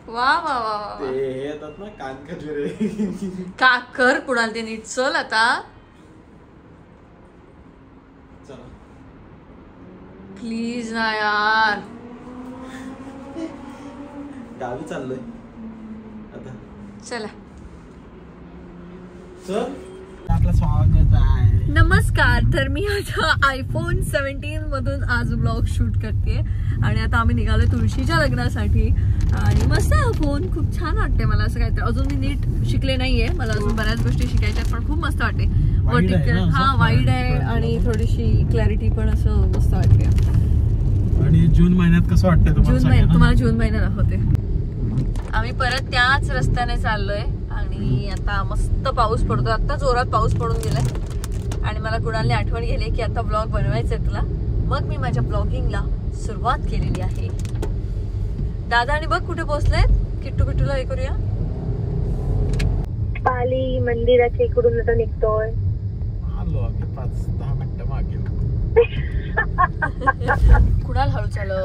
वा वा वा वा. ते हे येतात ना कानखजुरे. काकर कुणाल ते नीट चल आता चला प्लीज ना यार. गावी चाललोय आता. चला चल आपलं स्वागत आहे. नमस्कार. तर मी आता आयफोन 17 मधून आज ब्लॉग शूट करते आणि आता आम्ही निघालोय तुळशीच्या लग्नासाठी. आणि मस्त आहे फोन, खूप छान वाटते मला. असं काहीतरी अजून मी नीट शिकले नाहीये, मला अजून बऱ्याच गोष्टी शिकायच्या, पण खूप मस्त वाटते. वर्टिकल हा वाईड आहे आणि थोडीशी क्लॅरिटी पण असं मस्त वाटते. आणि जून महिन्यात कसं वाटतं जून महिन्यात तुम्हाला जून महिन्यात दाखवते. आम्ही परत त्याच रस्त्याने चाललोय आणि आता मस्त पाऊस पडतो. आता जोरात पाऊस पडून गेलाय आणि मला कुणालने आठवण गेली की आता ब्लॉग बनवायचंय तुला. मग मी माझ्या ब्लॉगिंगला सुरुवात केलेली आहे. दादा आणि बघ कुठे पोहोचलेत. किट्टू बिट्टूला हे करूया. पाली मंदिराच्या इकडून आता निघतोय. आलो आम्ही 5-10 मिनिटं मागे. कुणाल हळू चालव.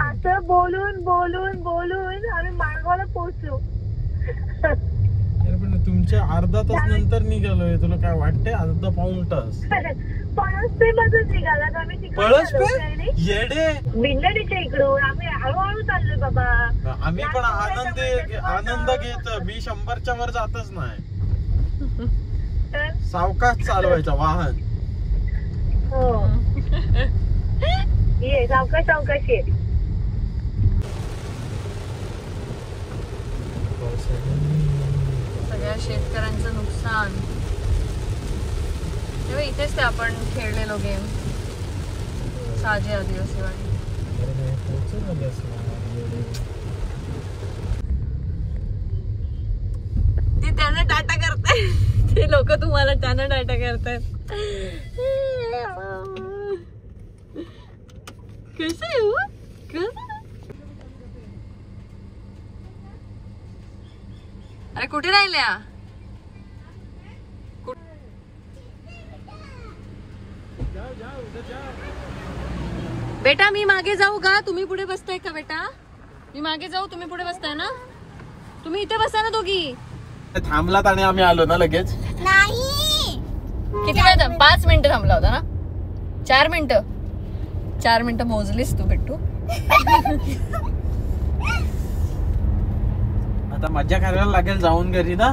असं बोलून बोलून बोलून आम्ही माणगावला पोहोचलो. पण तुमच्या अर्धा तास नंतर निघालोय. तुला काय वाटतंय? अर्धा पाऊण तास. पळसपे मधून निघालात आम्ही. पळसपे येडे बिंदडीच्या इकडून आम्ही हळूहळू चाललोय बाबा. आम्ही पण आनंद घेत. मी 100च्या वर जातच नाही. सावकाश चालवायचा वाहन. हो ये सावकाश सावकाश ये. सगळ्या शेतकऱ्यांचं नुकसान. तेव्हा इथेच ते आपण खेळलेलो गेम साजे आदिवासी वाडी. ते त्यांना टाटा करताय. ते लोक तुम्हाला त्यांना टाटा करतायत. कसं आहे अरे कुठे राहिल्या. बेटा मी मागे जाऊ का, तुम्ही पुढे बसताय का. बेटा मी मागे जाऊ, तुम्ही पुढे बसताय ना. तुम्ही इथे बसा ना दोघी. थांबलात आणि आम्ही आलो ना लगेच. नाही किती वेळ 5 मिनिटं थांबला होता ना. 4 मिनिटं. 4 मिनिटं मोजलीस तू बिट्टू. आता मज्जा करायला लागेल जाऊन घरी ना.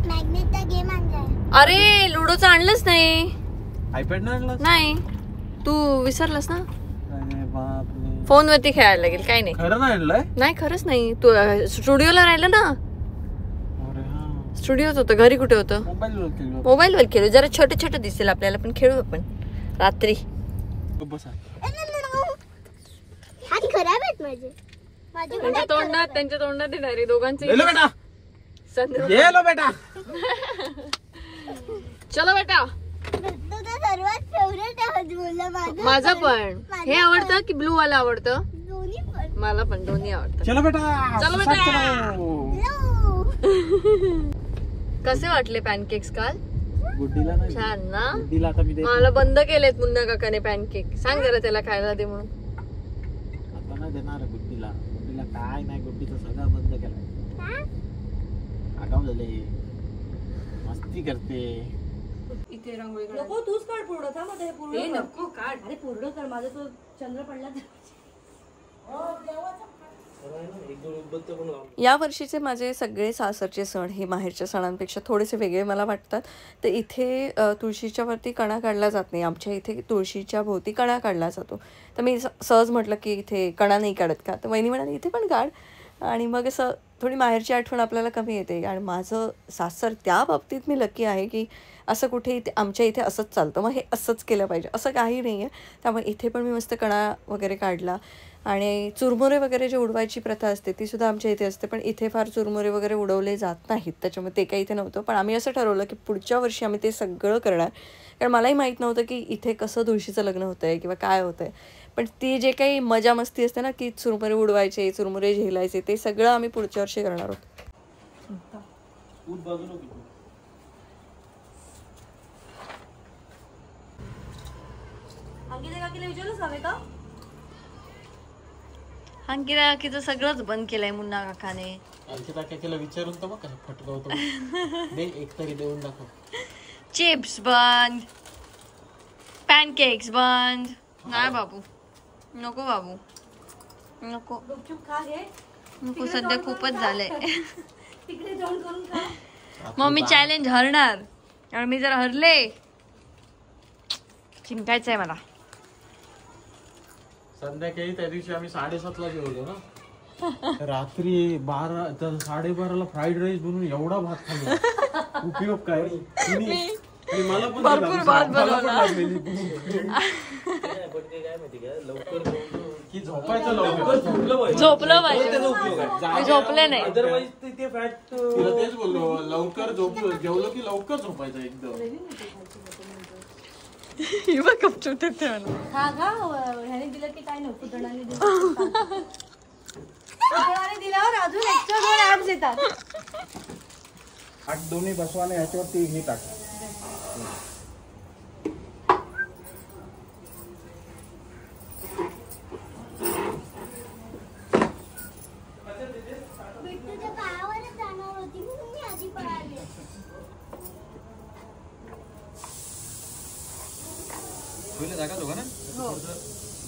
मॅग्नेटचा गेम आणलाय. अरे लुडोचं आणलंच नाही. आयपॅड नाही आणलं. नाही तू विसरलास ना. अरे बापरे. फोन वरती खेळायला लागेल. काही नाही. खरं नाही आणलंय. नाही खरंच नाही. तू स्टुडिओला राहिलं ना. स्टुडिओत होतं. घरी कुठे होतं. मोबाईल वर खेळू. जरा छोटे छोटे दिसेल आपल्याला, पण खेळू आपण रात्री. हात खराब आहेत माझे. त्यांच्या तोंडात येणार दोघांचे. बेटा चलो बेटा. सर्वात फेवरेट माझं पण हे आवडतं की ब्लू वाला आवडतं. मला पण दोन्ही आवडतं. चलो बेटा. चलो बेटा. कसे वाटले पॅनकेक्स काल. गुड्डीला नाही. छान ना. गुड्डीला आता मी मला बंद केलेत मुन्ना काकाने पॅनकेक. सांग जरा त्याला खायला दे म्हणून. आता नाही देणार गुड्डीला. गुड्डीला काय नाही. गुड्डीचं सगळं बंद केलंय. आगाव झाले. मस्ती करते. इथे रांगोळी नको तूच काढ पूर्ण. था मध्ये पूर्ण नको काढ. अरे पूर्ण कर. माझा तो चंद्र पडला. या वर्षीचे माझे सगळे सासरचे सण हे माहेरच्या सणांपेक्षा थोडेसे वेगळे मला वाटतात. तर इथे तुळशीच्या वरती कणा काढला जात नाही. आमच्या इथे तुळशीच्या भोवती कणा काढला जातो. तर मी सहज म्हटलं की इथे कणा नाही काढत का. तर वहिनी म्हणाली इथे पण काढ. आणि मग असं थोडी माहेरची आठवण आपल्याला कमी येते. आणि माझं सासर त्या बाबतीत मी लकी आहे की असं कुठे इथे आमच्या इथे असंच चालतं. मग हे असंच केलं पाहिजे असं काही नाही आहे. त्यामुळे इथे पण मी मस्त कणा वगैरे काढला. आणि चुरमुरे वगैरे जे उडवायची प्रथा असते ती सुद्धा आमच्या इथे असते. पण इथे फार चुरमुरे वगैरे उडवले जात नाहीत. त्याच्यामुळे ते काही इथे नव्हतं. पण आम्ही असं ठरवलं की पुढच्या वर्षी आम्ही ते सगळं करणार. कारण मलाही माहीत नव्हतं की इथे कसं तुळशीचं लग्न होतं आहे किंवा काय होतं आहे. पण ती जे काही मजा मस्ती असते ना की चुरमुरे उडवायचे, चुरमुरे झेलायचे, ते सगळं आम्ही पुढच्या वर्षी करणार आहोत. अंकिता काकीला विचारूच हवे का. अंकिता काकीचं सगळंच बंद केलंय मुन्ना काकाने. अंकिता काकीला विचारून तर बघ कसं फटकवतो. दे एक तरी देऊन दाखव. चिप्स बंद, पॅनकेक्स बंद. नाही बाबू, नको बाबू, नको गुपचूप खा घे. नको, सध्या खूपच झालंय. तिकडे जाऊन करून खा. मम्मी चॅलेंज हरणार आणि मी जर हरले चिंतायचंय मला. संध्याकाळी त्या दिवशी आम्ही 7:30ला जेवलो ना. रात्री 12-12:30ला फ्राईड राईस बनवून एवढा भात खाल्ला. उपयोग काय आणि मला पण भरपूर भात बनवला. लवकर की झोपायचं लवकर झोपलं पाहिजे. मी झोपले नाही. तिला तेच बोललो, लवकर झोपलो, जेवलो की लवकर झोपायचं एकदम. ही बघ गपचूप देते मला. खा खा. ह्याने दिलं की काय नको फुटणाने दिलं. फुटणाने दिल्यावर अजून एक्स्ट्रा 2 ऍप्स येतात. हात दोन्ही बसवाने ह्याच्यावरती हे टाक. बिट्टूच्या पायावरच जाणार होती म्हणून मी आधी पळाले.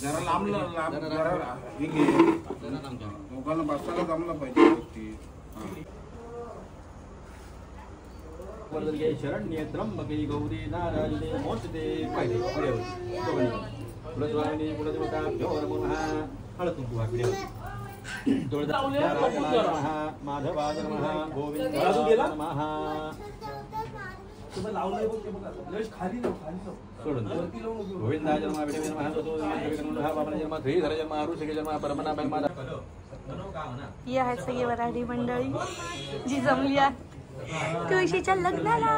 जरा लांब जरा हे घे. दोघांना बसायला जमलं पाहिजे वरती. शरण्ये त्र्यंबके गौरी नारायणे मोचते पाहिजे. कुलस्वामिनी कुलदेवताभ्यो नमः. हळद कुंकू वाकडे. माधवाय नमः. गोविंदाय नमः. सोडून गोविंदाय नमः. विष्णवे नमः. बाबाने नमः. श्रीधर नमः. ऋषिके नमः. परमनाभय नमः. ही आहेत सगळी वराठी मंडळी जी जमली आहे तुळशीच्या लग्नाला.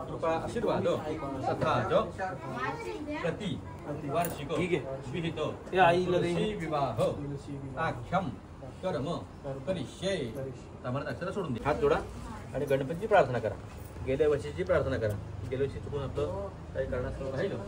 कृपा आशीर्वाद सखाज प्रति वार्षिक विहित तुलसी विवाह आख्यम कर्म करिष्ये. सामान्य अक्षर सोडून दे. हात जोडा आणि गणपतीची प्रार्थना करा. गेल्या वर्षीची प्रार्थना करा. गेल्या वर्षी चुकून आपलं काही कारणास्तव राहिलं,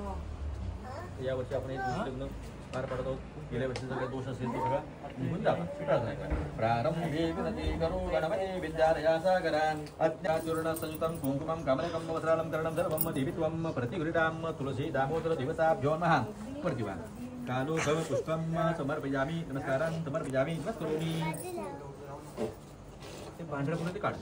यावर्षी आपण एक लग्न पार पाडत आहोत. गेल्या वर्षीचा काही दोष असेल तो सगळा निघून जावा. प्रार्थना करा. प्रारंभे विनती करो गणपते विद्यालया सागरान अज्ञाचूर्ण संयुतं कुंकुमं कमलकं वस्त्रालं करणं सर्वं देवित्वं प्रतिगृहीतां तुलसी दामोदर देवताभ्यो नमः. प्रतिभा कालो भव पुष्पं समर्पयामि. नमस्कारान् समर्पयामि. नमस्करोमि. ते पांढऱ्या फुलं ते काढ.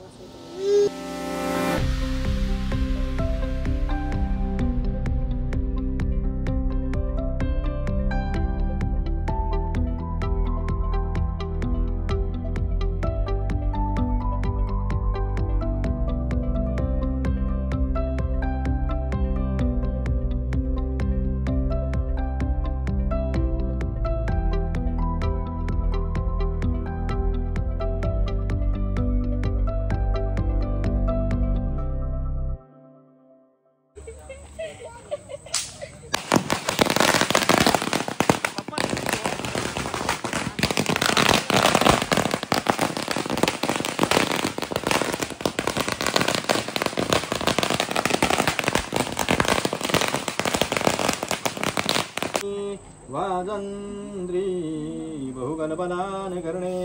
वाजन्द्री बहुगणपदान करणे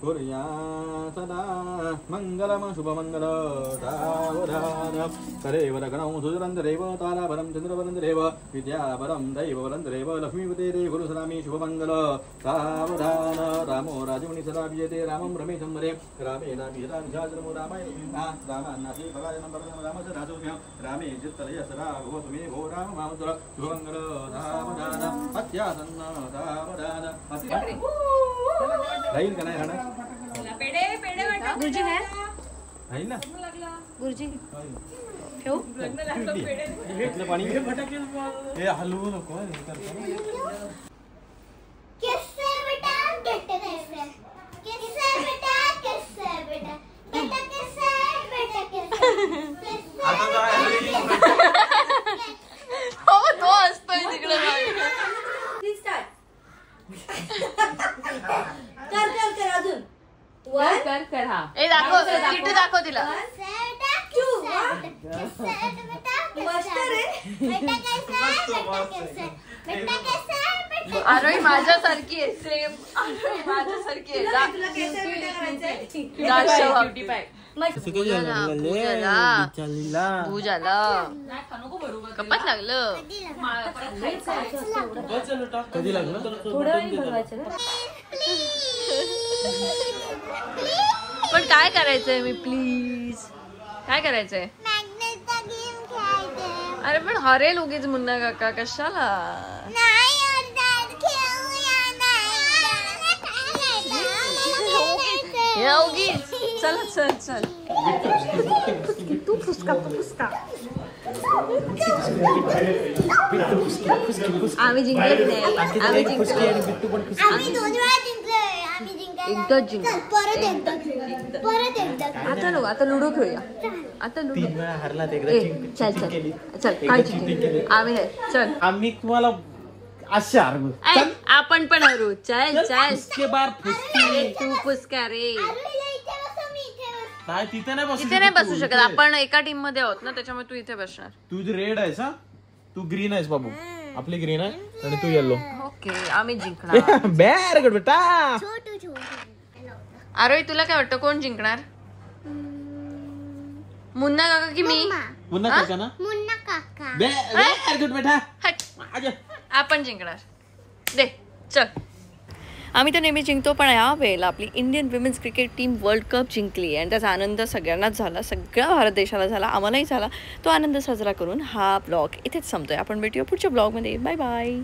कुर्या सदा मंगलम शुभमंगल सावधान. तदेव गणौ सुजरन्तरेव ताराबलं चन्द्रबलन्तरेव विद्याबलं दैवबलन्तरेव लक्ष्मीपते गुरुसलामी शुभमंगल सावधान. रामो राजमणि सदा विजयते. रामं रमेशं हरे. रामेणाभिषदाभिषाचरमो रामाय रामान्नाथी भगायनं परमं रामस्य दासोऽस्म्यहं. रामे चित्तलय सदा भवतु मे भो राम मामत्र शुभमंगल सावधान. अत्यासन्न सावधान. राहील का नाही राहणार? गुरुजी काय राहील ना. गुरुजी ठेवू. घेतलं पाणी. हे हलवू नको. किससे बेटा किससे किससे किससे बेटा किससे बेटा बेटा किससे बेटा किससे हो तो असतोय तिकडे. स्टार्ट. कर अजून. कर हा. ए दाखव किट्टू दाखव तिला. बेटा किससे बेटा किससे बेटा किससे बेटा कैसा है बेटा आरोही माझ्यासारखी आहे सेम. आरोही माझ्यासारखी आहे तुला केसर बेटा करायचंय. भूजाला कपात लागलं. कधी लागलं? थोडं वेळ बनवायचं ना. पण काय करायचंय मी प्लीज काय करायचंय? मॅग्नेटचा गेम खेळायचा. अरे पण हरेल उगीच मुन्ना काका कशाला? नाही अर्धात खेळूया या उगीच चल चल चल. तू फुसका तू फुसका. आम्ही जिंकलो नाही. आम्ही जिंकलो. आम्ही 2 वेळा जिंकलोय. आम्ही जिंकायला एकदाच जिंकलो. चल, परत एकदा आता नको आता लुडो खेळूया. आता लुडो. 3 वेळा हरलात एकदा ए, जिंक- चल cheating चल केली. चल एकदा काय cheating cheating? केली. आम्ही नाही चल. आम्ही तुम्हाला असे हरवू. ऐ, आपण पण हरू. चल चल. उसके बाद फुसकी. तू पुसका रे. आरुला इथे बसव, मी इथे बसते. नाही तिथे नाही बसू तिथे नाही शकत बसू तू, शकत. इथे. आपण एका टीम मध्ये आहोत ना त्याच्यामुळे तू इथे बसणार. तू रेड आहेस हा, तू ग्रीन आहेस बाबू. आपली ग्रीन आहे आणि तू येलो. ओके आम्ही जिंकणार. व्हेरी गुड बेटा. छोटू आरोही तुला काय वाटतं कोण जिंकणार? मुन्ना काका की मी? पुन्हा काका ना. मुन्ना काका. व्हेरी गुड बेटा. हट. आजा. आपण जिंकणार. दे चल. आम्ही तर नेहमी जिंकतो पण या वेळेला आपली Indian women's cricket team world cup जिंकली आणि त्याचा आनंद सगळ्यांनाच झाला. सगळ्या भारत देशाला झाला. आम्हालाही झाला. तो आनंद साजरा करून हा ब्लॉग इथेच संपतोय. आपण भेटूया पुढच्या ब्लॉगमध्ये. Bye bye.